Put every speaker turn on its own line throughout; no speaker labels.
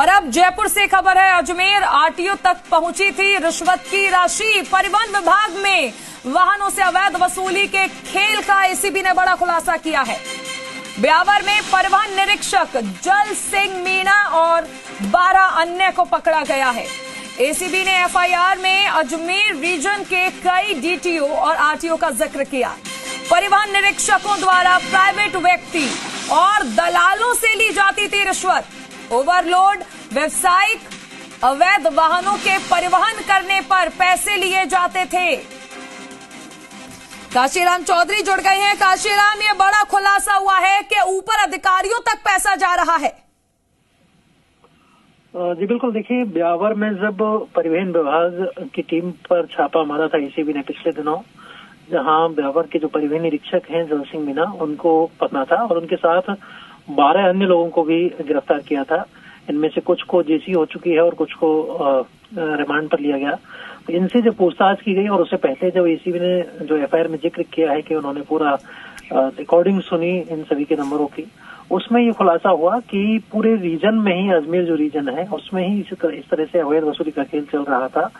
और अब जयपुर से खबर है, अजमेर आरटीओ तक पहुंची थी रिश्वत की राशि। परिवहन विभाग में वाहनों से अवैध वसूली के खेल का एसीबी ने बड़ा खुलासा किया है। ब्यावर में परिवहन निरीक्षक जल सिंह मीणा और 12 अन्य को पकड़ा गया है। एसीबी ने एफआईआर में अजमेर रीजन के कई डीटीओ और आरटीओ का जिक्र किया। परिवहन निरीक्षकों द्वारा प्राइवेट व्यक्ति और दलालों से ली जाती थी रिश्वत। ओवरलोड, व्यावसायिक, अवैध वाहनों के परिवहन करने पर पैसे लिए जाते थे। काशीराम चौधरी जुड़ गए हैं। काशीराम, ये बड़ा खुलासा हुआ है कि ऊपर अधिकारियों तक पैसा जा रहा है।
जी बिल्कुल, देखिए ब्यावर में जब परिवहन विभाग की टीम पर छापा मारा था एसीबी ने पिछले दिनों, जहां ब्यावर के जो परिवहन निरीक्षक हैं जल सिंह मीणा, उनको पकड़ा था और उनके साथ 12 अन्य लोगों को भी गिरफ्तार किया था। इनमें से कुछ को जेसी हो चुकी है और कुछ को रिमांड पर लिया गया। इनसे जब पूछताछ की गई और उससे पहले जब एसीबी ने जो एफआईआर में जिक्र किया है कि उन्होंने पूरा रिकॉर्डिंग सुनी इन सभी के नंबरों की, उसमें ये खुलासा हुआ कि पूरे रीजन में ही, अजमेर जो रीजन है उसमें ही इस तरह से अवैध वसूली का खेल चल रहा था।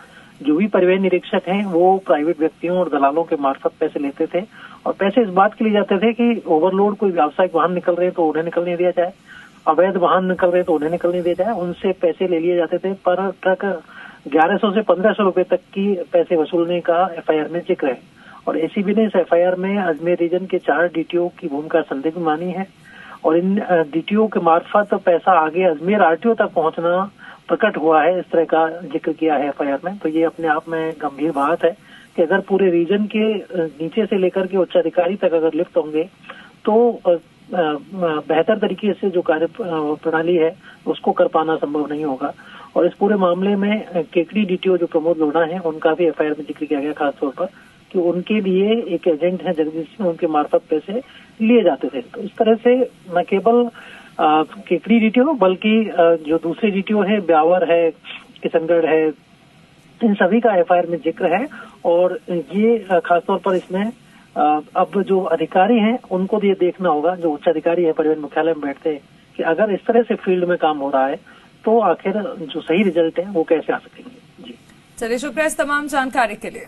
जो भी परिवहन निरीक्षक हैं वो प्राइवेट व्यक्तियों और दलालों के मार्फत पैसे लेते थे और पैसे इस बात के लिए जाते थे कि ओवरलोड कोई व्यावसायिक वाहन निकल रहे हैं तो उन्हें निकलने दिया जाए, अवैध वाहन निकल रहे हैं तो उन्हें निकलने दिया जाए। उनसे पैसे ले लिए जाते थे। पर ट्रक 1100 से 1500 रुपए तक की पैसे वसूलने का एफआईआर में जिक्र है और एसीबी ने इस एफआईआर में अजमेर रीजन के 4 डीटीओ की भूमिका संदिग्ध मानी है और इन डीटीओ के मार्फत पैसा आगे अजमेर आरटीओ तक पहुंचना प्रकट हुआ है, इस तरह का जिक्र किया है एफआईआर में। तो ये अपने आप में गंभीर बात है कि अगर पूरे रीजन के नीचे से लेकर के उच्च अधिकारी तक अगर लिप्त होंगे तो बेहतर तरीके से जो कार्य प्रणाली है उसको कर पाना संभव नहीं होगा। और इस पूरे मामले में केकड़ी डीटीओ जो प्रमोद लोढ़ा है, उनका भी एफआईआर में जिक्र किया गया खासतौर पर कि उनके लिए एक एजेंट है जगदीश सिंह, उनके मार्फत पैसे लिए जाते थे। तो इस तरह से न केवल केकड़ी डीटीओ बल्कि जो दूसरे डीटीओ है, ब्यावर है, किशनगढ़ है, इन सभी का एफआईआर में जिक्र है। और ये खासतौर पर इसमें अब जो अधिकारी हैं उनको ये देखना होगा, जो उच्च अधिकारी है परिवहन मुख्यालय में बैठते हैं, कि अगर इस तरह से फील्ड में काम हो रहा है तो आखिर जो सही रिजल्ट है वो कैसे आ सकेंगे। जी
चलिए, शुक्रिया इस तमाम जानकारी के लिए।